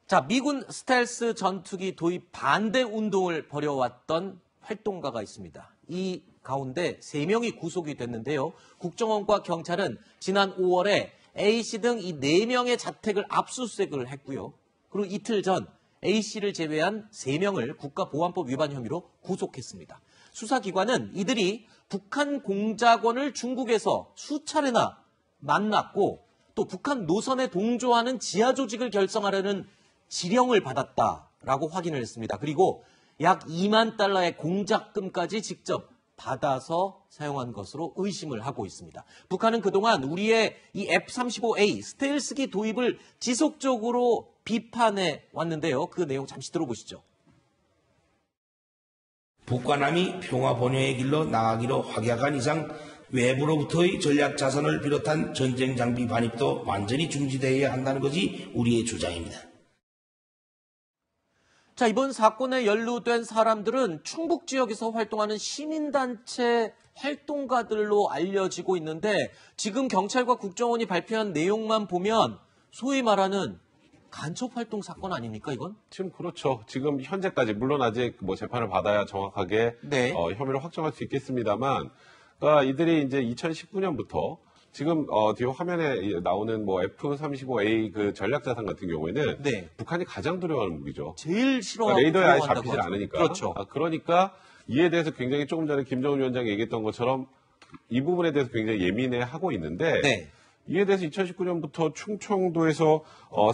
자, 미군 스텔스 전투기 도입 반대 운동을 벌여왔던 활동가가 있습니다. 이 가운데 3명이 구속이 됐는데요. 국정원과 경찰은 지난 5월에 A씨 등 이 4명의 자택을 압수수색을 했고요. 그리고 이틀 전 A씨를 제외한 3명을 국가보안법 위반 혐의로 구속했습니다. 수사기관은 이들이 북한 공작원을 중국에서 수차례나 만났고 또 북한 노선에 동조하는 지하 조직을 결성하려는 지령을 받았다라고 확인을 했습니다. 그리고 약 2만 달러의 공작금까지 직접 받아서 사용한 것으로 의심을 하고 있습니다. 북한은 그동안 우리의 이 F-35A 스텔스기 도입을 지속적으로 비판해 왔는데요. 그 내용 잠시 들어보시죠. 북한함이 평화 번영의 길로 나아가기로 확약한 이상 외부로부터의 전략 자산을 비롯한 전쟁 장비 반입도 완전히 중지되어야 한다는 것이 우리의 주장입니다. 자, 이번 사건에 연루된 사람들은 충북 지역에서 활동하는 시민단체 활동가들로 알려지고 있는데 지금 경찰과 국정원이 발표한 내용만 보면 소위 말하는 간첩활동 사건 아닙니까, 이건? 지금 그렇죠. 지금 현재까지 물론 아직 재판을 받아야 정확하게 네. 혐의를 확정할 수 있겠습니다만, 그러니까 이들이 이제 2019년부터 지금 뒤에 화면에 나오는 F-35A 그 전략자산 같은 경우에는 네. 북한이 가장 두려워하는 무기죠. 제일 싫어하고 레이더에 아예 두려워한다고 잡히질 하죠. 않으니까. 그렇죠. 그러니까 이에 대해서 굉장히 조금 전에 김정은 위원장이 얘기했던 것처럼 이 부분에 대해서 굉장히 예민해하고 있는데 네. 이에 대해서 2019년부터 충청도에서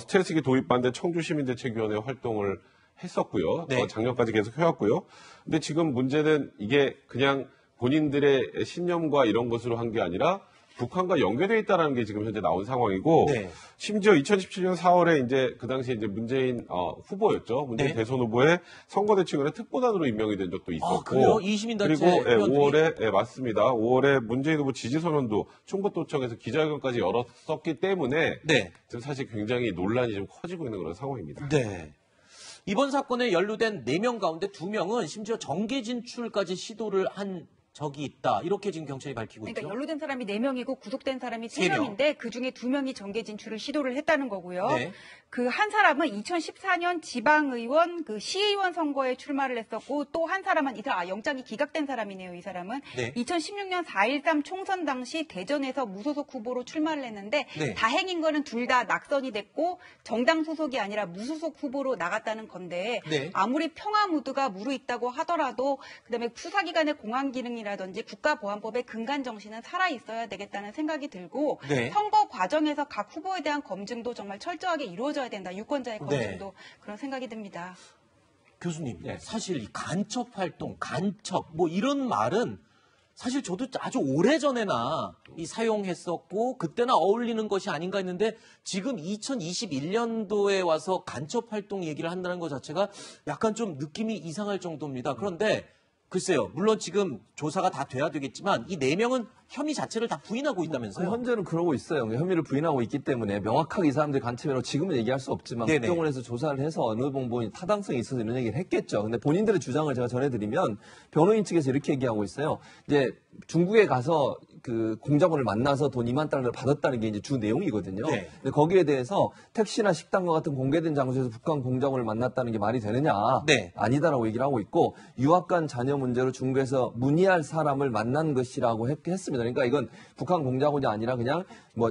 스텔스기 도입 반대 청주시민대책위원회 활동을 했었고요. 네. 작년까지 계속 해왔고요. 근데 지금 문제는 이게 그냥 본인들의 신념과 이런 것으로 한 게 아니라 북한과 연계되어 있다는 게 지금 현재 나온 상황이고, 네. 심지어 2017년 4월에 이제 그 당시에 이제 문재인 후보였죠. 문재인 네. 대선 후보의 선거대책위원회 특보단으로 임명이 된 적도 있었고, 아, 그래요? 이 시민단체 그리고 회원들이? 5월에 맞습니다. 5월에 문재인 후보 지지선언도 충북도청에서 기자회견까지 열었었기 때문에 네. 지금 사실 굉장히 논란이 좀 커지고 있는 그런 상황입니다. 네. 이번 사건에 연루된 4명 가운데 2명은 심지어 정계 진출까지 시도를 한 적이 있다. 이렇게 지금 경찰이 밝히고 있죠. 그러니까 연루된 사람이 4명이고 구속된 사람이 세 명. 3명인데 그중에 2명이 정계 진출을 시도를 했다는 거고요. 네. 그 한 사람은 2014년 지방의원 그 시의원 선거에 출마를 했었고 또 한 사람은 영장이 기각된 사람이네요. 이 사람은 네. 2016년 4.13 총선 당시 대전에서 무소속 후보로 출마를 했는데 네. 다행인 거는 둘 다 낙선이 됐고 정당 소속이 아니라 무소속 후보로 나갔다는 건데 네. 아무리 평화 무드가 무르익다고 하더라도 그다음에 수사기관의 공안 기능이라든지 국가보안법의 근간 정신은 살아 있어야 되겠다는 생각이 들고 네. 선거 과정에서 각 후보에 대한 검증도 정말 철저하게 이루어져야 된다. 유권자의 검증도 네. 그런 생각이 듭니다. 교수님, 네. 사실 이 간첩 활동, 간첩 이런 말은 사실 저도 아주 오래전에나 사용했었고 그때나 어울리는 것이 아닌가 했는데 지금 2021년도에 와서 간첩 활동 얘기를 한다는 것 자체가 약간 좀 느낌이 이상할 정도입니다. 그런데 글쎄요, 물론 지금 조사가 다 돼야 되겠지만 이 4명은 혐의 자체를 다 부인하고 있다면서요? 현재는 그러고 있어요. 혐의를 부인하고 있기 때문에 명확하게 이 사람들이 간첩이라고 지금은 얘기할 수 없지만 네네. 국정원에서 조사를 해서 어느 부분이 타당성이 있어서 이런 얘기를 했겠죠. 근데 본인들의 주장을 제가 전해드리면 변호인 측에서 이렇게 얘기하고 있어요. 이제 중국에 가서 그 공작원을 만나서 돈 2만 달러를 받았다는 게 이제 주 내용이거든요. 네. 근데 거기에 대해서 택시나 식당과 같은 공개된 장소에서 북한 공작원을 만났다는 게 말이 되느냐? 네. 아니다라고 얘기를 하고 있고 유학간 자녀 문제로 중국에서 문의할 사람을 만난 것이라고 했습니다. 그러니까 이건 북한 공작원이 아니라 그냥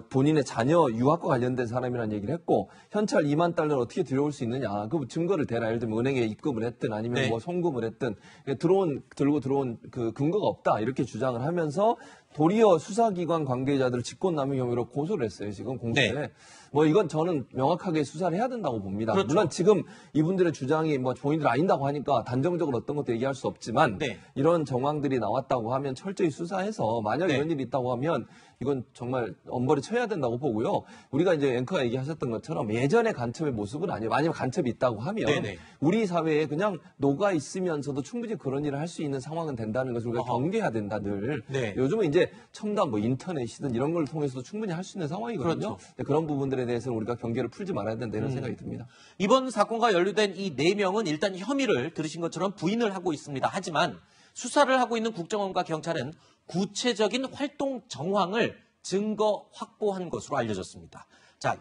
본인의 자녀 유학과 관련된 사람이라는 얘기를 했고 현찰 2만 달러를 어떻게 들여올 수 있느냐? 그 증거를 대라. 예를 들면 은행에 입금을 했든 아니면 네. 송금을 했든 들고 들어온 그 근거가 없다 이렇게 주장을 하면서 도리어 수사기관 관계자들을 직권남용 혐의로 고소를 했어요. 지금 공소에. 네. 이건 저는 명확하게 수사를 해야 된다고 봅니다. 그렇죠. 물론 지금 이분들의 주장이 본인들 아닌다고 하니까 단정적으로 어떤 것도 얘기할 수 없지만 네. 이런 정황들이 나왔다고 하면 철저히 수사해서 만약 네. 이런 일이 있다고 하면 이건 정말 엄벌에 처해야 된다고 보고요. 우리가 이제 앵커가 얘기하셨던 것처럼 예전의 간첩의 모습은 아니에요. 만약 간첩이 있다고 하면 네네. 우리 사회에 그냥 녹아 있으면서도 충분히 그런 일을 할 수 있는 상황은 된다는 것을 우리가 경계해야 된다 늘. 네. 요즘은 이제 첨단 인터넷이든 이런 걸 통해서도 충분히 할 수 있는 상황이거든요. 그렇죠. 그런 부분들에 대해서는 우리가 경계를 풀지 말아야 된다 이런 생각이 듭니다. 이번 사건과 연루된 이 4명은 일단 혐의를 들으신 것처럼 부인을 하고 있습니다. 하지만 수사를 하고 있는 국정원과 경찰은 구체적인 활동 정황을 증거 확보한 것으로 알려졌습니다. 자,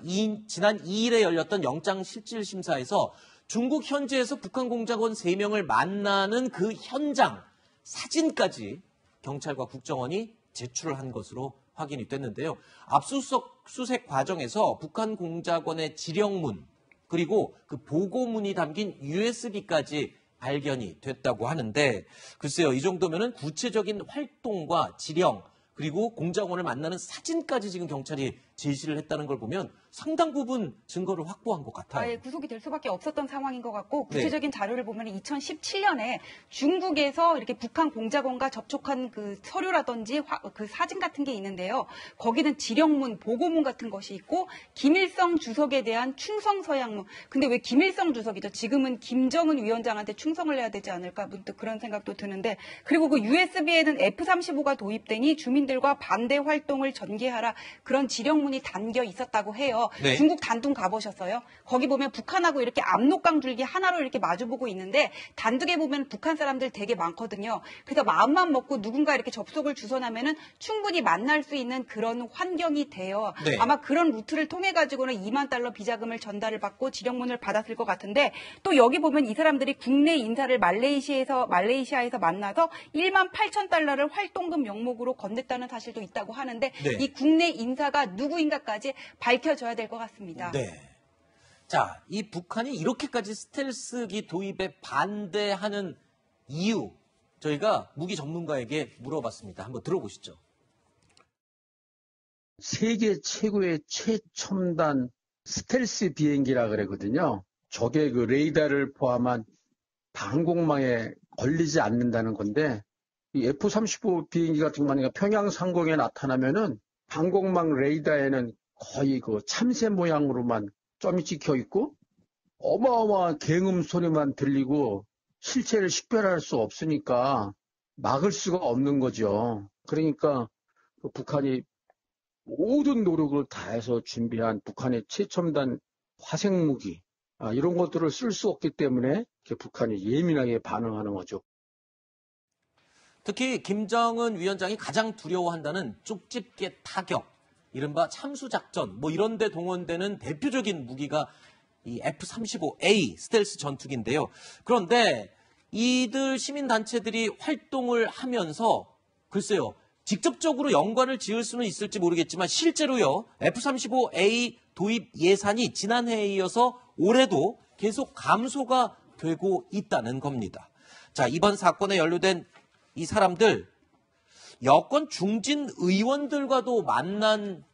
지난 2일에 열렸던 영장실질심사에서 중국 현지에서 북한 공작원 3명을 만나는 그 현장 사진까지 경찰과 국정원이 제출을 한 것으로 확인이 됐는데요. 압수수색 과정에서 북한 공작원의 지령문 그리고 그 보고문이 담긴 USB까지 발견이 됐다고 하는데 글쎄요, 이 정도면은 구체적인 활동과 지령 그리고 공작원을 만나는 사진까지 지금 경찰이 제시를 했다는 걸 보면 상당 부분 증거를 확보한 것 같아요. 아예 구속이 될 수밖에 없었던 상황인 것 같고 네. 구체적인 자료를 보면 2017년에 중국에서 이렇게 북한 공작원과 접촉한 그 서류라든지 그 사진 같은 게 있는데요. 거기는 지령문, 보고문 같은 것이 있고 김일성 주석에 대한 충성 서약문. 근데 왜 김일성 주석이죠? 지금은 김정은 위원장한테 충성을 해야 되지 않을까 문득 그런 생각도 드는데 그리고 그 USB에는 F-35가 도입되니 주민들과 반대 활동을 전개하라 그런 지령문이 담겨 있었다고 해요. 네. 중국 단둥 가보셨어요? 거기 보면 북한하고 이렇게 압록강 줄기 하나로 이렇게 마주보고 있는데 단둥에 보면 북한 사람들 되게 많거든요. 그래서 마음만 먹고 누군가 이렇게 접속을 주선하면은 충분히 만날 수 있는 그런 환경이 돼요. 네. 아마 그런 루트를 통해 가지고는 2만 달러 비자금을 전달을 받고 지령문을 받았을 것 같은데 또 여기 보면 이 사람들이 국내 인사를 말레이시아에서 만나서 1만 8천 달러를 활동금 명목으로 건넸다는 사실도 있다고 하는데 네. 이 국내 인사가 누구인가까지 밝혀져야 될 것 같습니다. 네. 자, 이 북한이 이렇게까지 스텔스기 도입에 반대하는 이유 저희가 무기 전문가에게 물어봤습니다. 한번 들어보시죠. 세계 최고의 최첨단 스텔스 비행기라 그러거든요. 적의 그 레이더를 포함한 항공망에 걸리지 않는다는 건데 이 F-35 비행기 같은 거 만약에 평양 상공에 나타나면은 항공망 레이더에는 거의 그 참새 모양으로만 점이 찍혀 있고 어마어마한 갱음 소리만 들리고 실체를 식별할 수 없으니까 막을 수가 없는 거죠. 그러니까 그 북한이 모든 노력을 다해서 준비한 북한의 최첨단 화생무기 이런 것들을 쓸 수 없기 때문에 북한이 예민하게 반응하는 거죠. 특히 김정은 위원장이 가장 두려워한다는 쪽집게 타격, 이른바 참수작전, 뭐 이런 데 동원되는 대표적인 무기가 이 F-35A 스텔스 전투기인데요. 그런데 이들 시민단체들이 활동을 하면서 글쎄요, 직접적으로 연관을 지을 수는 있을지 모르겠지만 실제로요, F-35A 도입 예산이 지난해에 이어서 올해도 계속 감소가 되고 있다는 겁니다. 자, 이번 사건에 연루된 이 사람들 여권 중진 의원들과도 만난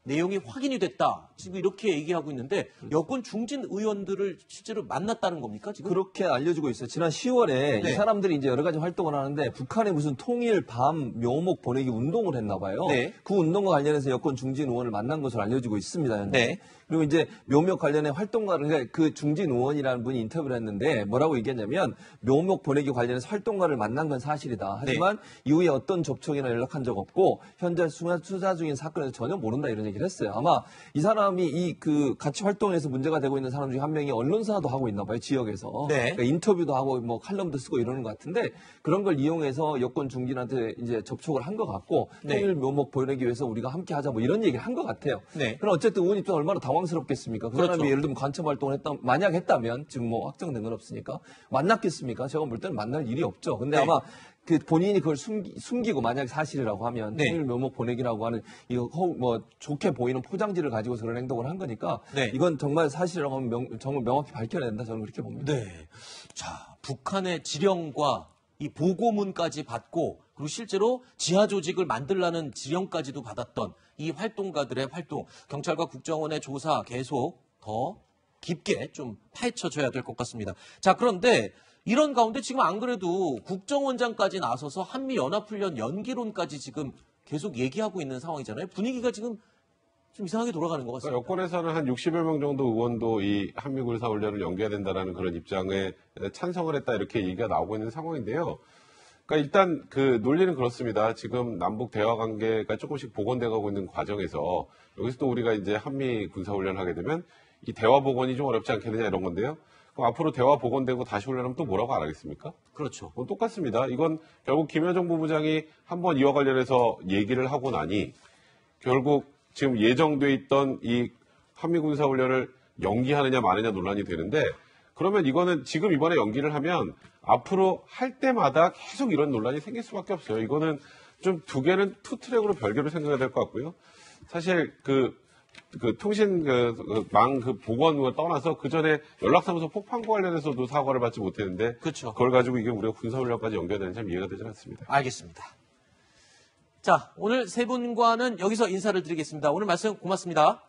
내용이 확인이 됐다. 지금 이렇게 얘기하고 있는데 여권 중진 의원들을 실제로 만났다는 겁니까? 지금? 그렇게 알려지고 있어요. 지난 10월에 네. 이 사람들이 이제 여러 가지 활동을 하는데 북한에 무슨 통일 밤 묘목 보내기 운동을 했나 봐요. 네. 그 운동과 관련해서 여권 중진 의원을 만난 것으로 알려지고 있습니다. 현재. 네. 그리고 이제 묘목 관련해 활동가를 그러니까 그 중진 의원이라는 분이 인터뷰를 했는데 뭐라고 얘기했냐면 묘목 보내기 관련해서 활동가를 만난 건 사실이다. 하지만 이후에 어떤 접촉이나 연락한 적 없고 현재 수사 중인 사건에서 전혀 모른다 이런 얘기를 했어요. 아마 이 사람이 이 그 같이 활동해서 문제가 되고 있는 사람 중에 한 명이 언론사도 하고 있나 봐요. 지역에서. 네. 그러니까 인터뷰도 하고 뭐 칼럼도 쓰고 이러는 것 같은데 그런 걸 이용해서 여권 중진한테 이제 접촉을 한 것 같고 네. 통일 묘목 보내기 위해서 우리가 함께 하자 뭐 이런 얘기를 한 것 같아요. 네. 그럼 어쨌든 의원 입장 얼마나 당황스럽겠습니까? 그 그렇죠. 사람이 예를 들면 간첩 활동을 만약 했다면 지금 뭐 확정된 건 없으니까 만났겠습니까? 제가 볼 때는 만날 일이 없죠. 근데 네. 아마 그 본인이 그걸 숨기고 만약 사실이라고 하면 네. 통일 묘목 보내기라고 하는 이거 뭐 좋게 보이는 포장지를 가지고서 그런 행동을 한 거니까 네. 이건 정말 사실이라고 하면 정말 명확히 밝혀내야 된다 저는 그렇게 봅니다. 네. 자, 북한의 지령과 이 보고문까지 받고 그리고 실제로 지하 조직을 만들라는 지령까지도 받았던 이 활동가들의 활동, 경찰과 국정원의 조사 계속 더 깊게 좀 파헤쳐줘야 될 것 같습니다. 자, 그런데 이런 가운데 지금 안 그래도 국정원장까지 나서서 한미연합훈련 연기론까지 지금 계속 얘기하고 있는 상황이잖아요. 분위기가 지금 좀 이상하게 돌아가는 것 같습니다. 그러니까 여권에서는 한 60여 명 정도 의원도 이 한미군사훈련을 연기해야 된다는 그런 입장에 찬성을 했다 이렇게 얘기가 나오고 있는 상황인데요. 그러니까 일단 그 논리는 그렇습니다. 지금 남북 대화 관계가 조금씩 복원돼 가고 있는 과정에서 여기서 또 우리가 이제 한미 군사훈련을 하게 되면 이 대화 복원이 좀 어렵지 않겠느냐 이런 건데요. 그럼 앞으로 대화 복원되고 다시 훈련하면 또 뭐라고 안 하겠습니까? 그렇죠. 똑같습니다. 이건 결국 김여정 부부장이 한번 이와 관련해서 얘기를 하고 나니 결국 지금 예정돼 있던 이 한미 군사훈련을 연기하느냐 마느냐 논란이 되는데 그러면 이거는 지금 이번에 연기를 하면 앞으로 할 때마다 계속 이런 논란이 생길 수밖에 없어요. 이거는 좀 두 개는 투트랙으로 별개로 생각해야 될 것 같고요. 사실 통신망 복원을 떠나서 그 전에 연락사무소 폭파과 관련해서도 사과를 받지 못했는데 그렇죠. 그걸 가지고 이게 우리가 군사훈련까지 연결되는지 참 이해가 되지 않습니다. 알겠습니다. 자, 오늘 세 분과는 여기서 인사를 드리겠습니다. 오늘 말씀 고맙습니다.